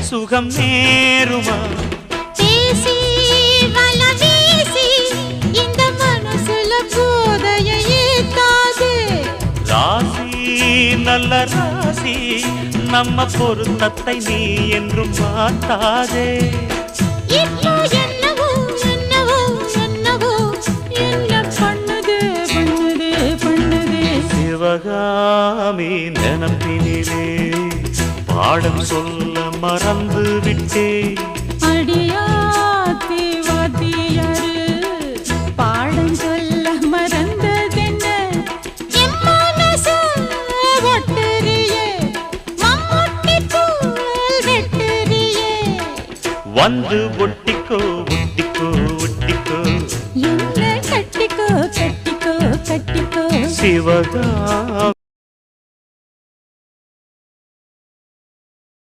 சுகம் நேருமா பேசி வலவீசி இந்த மனசுல போதையை ஏத்தாது ராசி நல்ல ராசி நம்ம பொருத்தத்தை நீ என்றும் மாட்டாதே இப்போ என்னவோ என்னவோ என்னவோ என்ன பண்ணுது பண்ணுது பண்ணுது சிவகாமி நினப்பினிலே பாடம் சொல்ல மறந்து விட்டே அடியாத்தி வாத்தியாரு பாடம் சொல்ல மறந்ததென்ன என் மனசு ஒட்டுறியே மம்முட்டி போல் வெட்டுறியே வந்து ஒட்டிக்கோ ஒட்டிக்கோ ஒட்டிக்கோ என்ன கட்டிக்கோ கட்டிக்கோ கட்டிக்கோ சிவகாமி